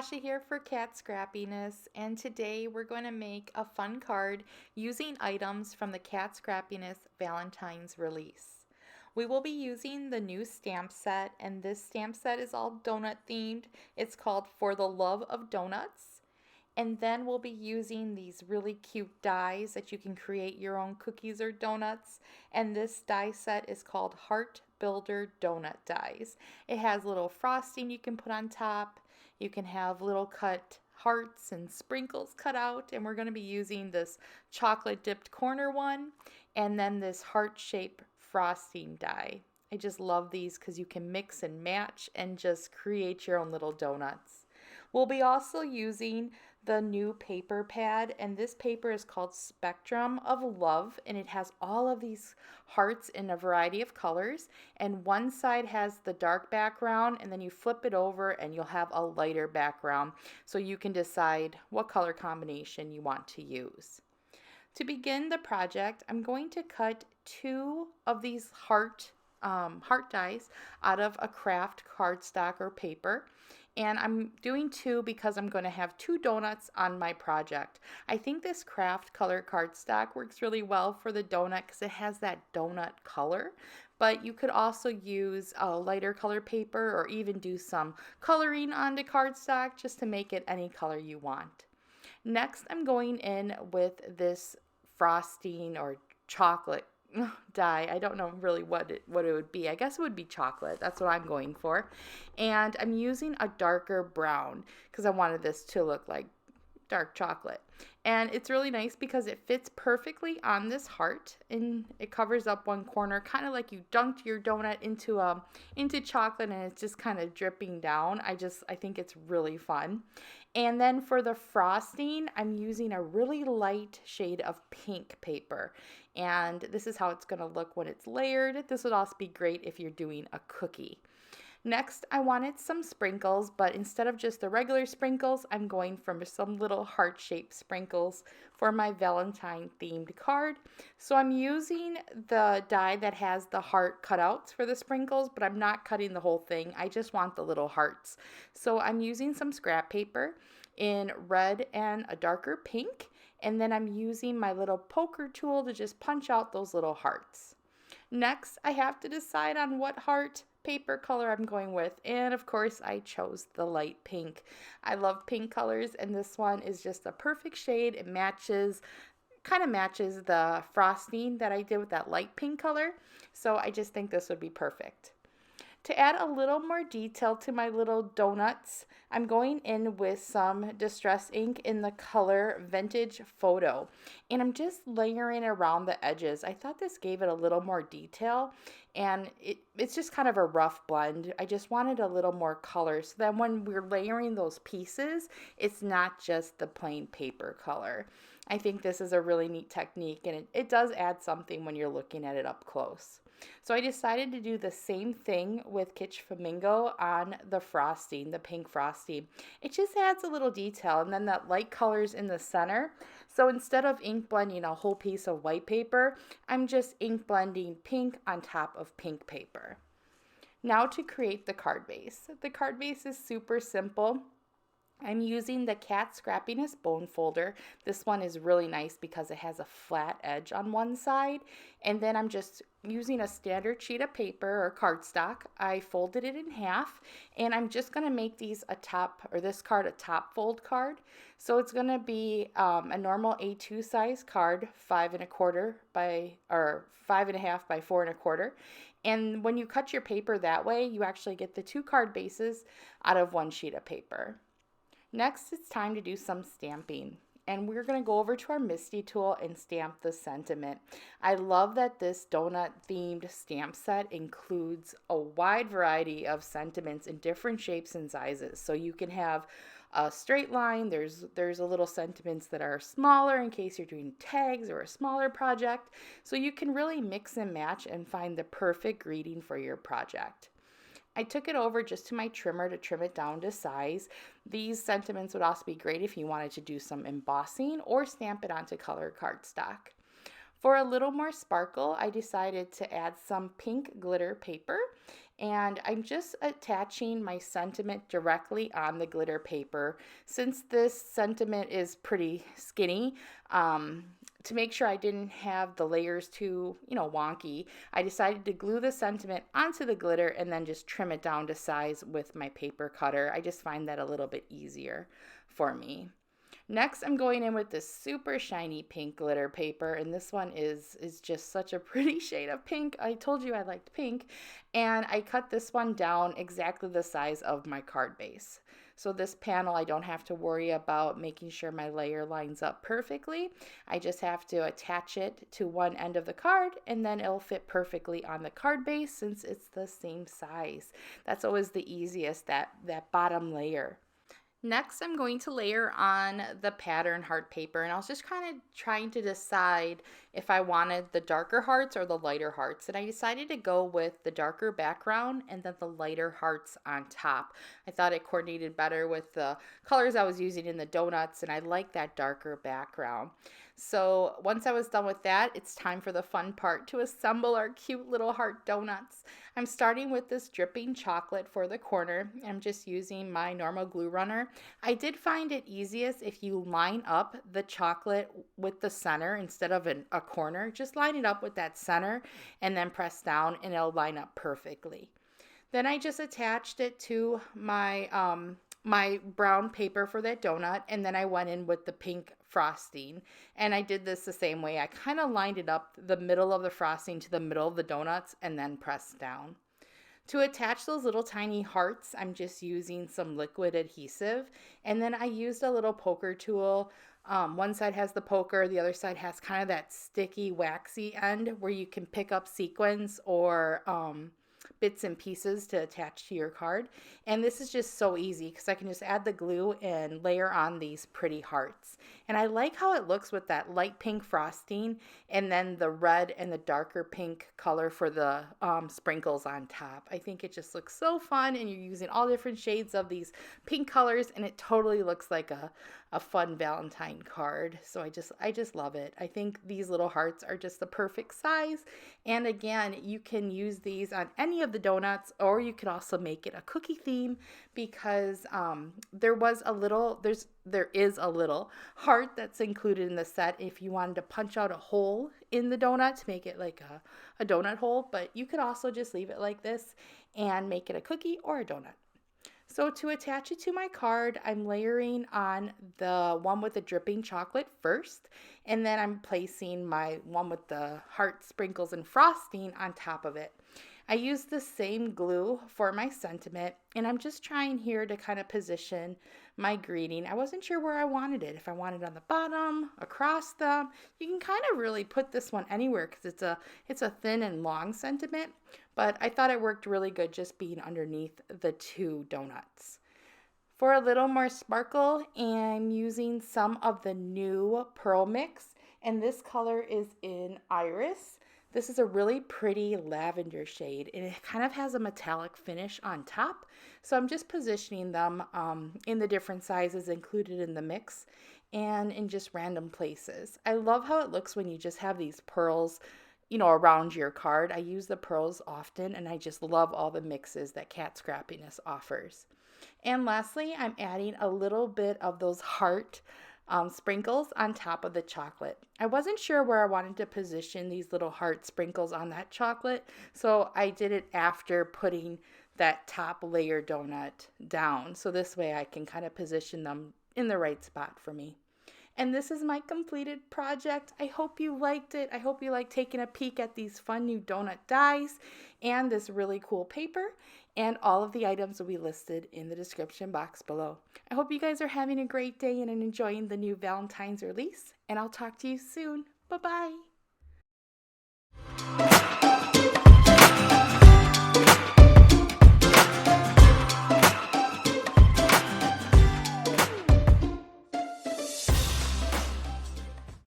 Natasha here for Cat Scrappiness, and today we're going to make a fun card using items from the Cat Scrappiness Valentine's release. We will be using the new stamp set, and this stamp set is all donut themed. It's called For the Love of Donuts. And then we'll be using these really cute dies that you can create your own cookies or donuts. And this die set is called Heart Builder Donut Dies. It has little frosting you can put on top. You can have little cut hearts and sprinkles cut out. And we're going to be using this chocolate dipped corner one and then this heart shaped frosting die. I just love these because you can mix and match and just create your own little donuts. We'll be also using the new paper pad, and this paper is called Spectrum of Love, and it has all of these hearts in a variety of colors, and one side has the dark background, and then you flip it over and you'll have a lighter background, so you can decide what color combination you want to use. To begin the project, I'm going to cut two of these heart dies out of a craft cardstock or paper. And I'm doing two because I'm going to have two donuts on my project. I think this craft color cardstock works really well for the donut because it has that donut color. But you could also use a lighter color paper or even do some coloring onto cardstock just to make it any color you want. Next, I'm going in with this frosting or chocolate die. I don't know really what it would be. I guess it would be chocolate. That's what I'm going for. And I'm using a darker brown because I wanted this to look like dark chocolate. And it's really nice because it fits perfectly on this heart and it covers up one corner, kind of like you dunked your donut into chocolate and it's just kind of dripping down. I think it's really fun. And then for the frosting, I'm using a really light shade of pink paper. And this is how it's going to look when it's layered. This would also be great if you're doing a cookie. Next, I wanted some sprinkles, but instead of just the regular sprinkles, I'm going for some little heart-shaped sprinkles for my Valentine themed card. So I'm using the die that has the heart cutouts for the sprinkles, but I'm not cutting the whole thing. I just want the little hearts. So I'm using some scrap paper in red and a darker pink, and then I'm using my little poker tool to just punch out those little hearts. Next, I have to decide on what heart paper color I'm going with, and of course I chose the light pink. I love pink colors, and this one is just a perfect shade. It kind of matches the frosting that I did with that light pink color, so I just think this would be perfect. To add a little more detail to my little donuts, I'm going in with some distress ink in the color Vintage Photo, and I'm just layering around the edges. I thought this gave it a little more detail, and it's just kind of a rough blend. I just wanted a little more color so that when we're layering those pieces, it's not just the plain paper color. I think this is a really neat technique, and it does add something when you're looking at it up close. So I decided to do the same thing with Kitsch Flamingo on the frosting, the pink frosting. It just adds a little detail, and then that light color's in the center. So instead of ink blending a whole piece of white paper, I'm just ink blending pink on top of pink paper. Now to create the card base. The card base is super simple. I'm using the Cat Scrappiness bone folder. This one is really nice because it has a flat edge on one side. And then I'm just using a standard sheet of paper or cardstock. I folded it in half, and I'm just going to make this card a top fold card. So it's going to be a normal A2 size card, 5.25 by 5.5 by 4.25. And when you cut your paper that way, you actually get the two card bases out of one sheet of paper. Next, it's time to do some stamping, and we're going to go over to our MISTI tool and stamp the sentiment. I love that this donut themed stamp set includes a wide variety of sentiments in different shapes and sizes. So you can have a straight line, there's a little sentiments that are smaller in case you're doing tags or a smaller project. So you can really mix and match and find the perfect greeting for your project. I took it over just to my trimmer to trim it down to size. These sentiments would also be great if you wanted to do some embossing or stamp it onto color cardstock. For a little more sparkle, I decided to add some pink glitter paper, and I'm just attaching my sentiment directly on the glitter paper. Since this sentiment is pretty skinny, to make sure I didn't have the layers too, wonky, I decided to glue the sentiment onto the glitter and then just trim it down to size with my paper cutter. I just find that a little bit easier for me. Next, I'm going in with this super shiny pink glitter paper, and this one is just such a pretty shade of pink. I told you I liked pink, and I cut this one down exactly the size of my card base. So this panel, I don't have to worry about making sure my layer lines up perfectly. I just have to attach it to one end of the card, and then it'll fit perfectly on the card base since it's the same size. That's always the easiest, that bottom layer. Next, I'm going to layer on the pattern heart paper, and I was just kind of trying to decide if I wanted the darker hearts or the lighter hearts, and I decided to go with the darker background and then the lighter hearts on top. I thought it coordinated better with the colors I was using in the donuts, and I like that darker background. So once I was done with that, it's time for the fun part, to assemble our cute little heart donuts. I'm starting with this dripping chocolate for the corner. I'm just using my normal glue runner. I did find it easiest if you line up the chocolate with the center instead of a corner. Just line it up with that center and then press down and it'll line up perfectly. Then I just attached it to my brown paper for that donut, and then I went in with the pink frosting, and I did this the same way. I kind of lined it up the middle of the frosting to the middle of the donuts and then pressed down. To attach those little tiny hearts, I'm just using some liquid adhesive, and then I used a little poker tool. One side has the poker, the other side has kind of that sticky, waxy end where you can pick up sequins or bits and pieces to attach to your card. And this is just so easy because I can just add the glue and layer on these pretty hearts. And I like how it looks with that light pink frosting and then the red and the darker pink color for the sprinkles on top. I think it just looks so fun, and you're using all different shades of these pink colors, and it totally looks like a fun Valentine card. So I just love it. I think these little hearts are just the perfect size. And again, you can use these on any of the donuts, or you could also make it a cookie theme, because there is a little heart that's included in the set if you wanted to punch out a hole in the donut to make it like a donut hole. But you could also just leave it like this and make it a cookie or a donut. So to attach it to my card, I'm layering on the one with the dripping chocolate first, and then I'm placing my one with the heart sprinkles and frosting on top of it. I used the same glue for my sentiment, and I'm just trying here to kind of position my greeting. I wasn't sure where I wanted it, if I wanted it on the bottom, across them. You can kind of really put this one anywhere because it's a thin and long sentiment, but I thought it worked really good just being underneath the two donuts. For a little more sparkle, I'm using some of the new Pearl Mix, and this color is in Iris. This is a really pretty lavender shade, and it kind of has a metallic finish on top. So I'm just positioning them in the different sizes included in the mix and in just random places. I love how it looks when you just have these pearls, around your card. I use the pearls often, and I just love all the mixes that Cat Scrappiness offers. And lastly, I'm adding a little bit of those heart sprinkles on top of the chocolate. I wasn't sure where I wanted to position these little heart sprinkles on that chocolate, so I did it after putting that top layer donut down. So this way I can kind of position them in the right spot for me. And this is my completed project. I hope you liked it. I hope you liked taking a peek at these fun new donut dies and this really cool paper. And all of the items will be listed in the description box below. I hope you guys are having a great day and enjoying the new Valentine's release. And I'll talk to you soon. Bye-bye.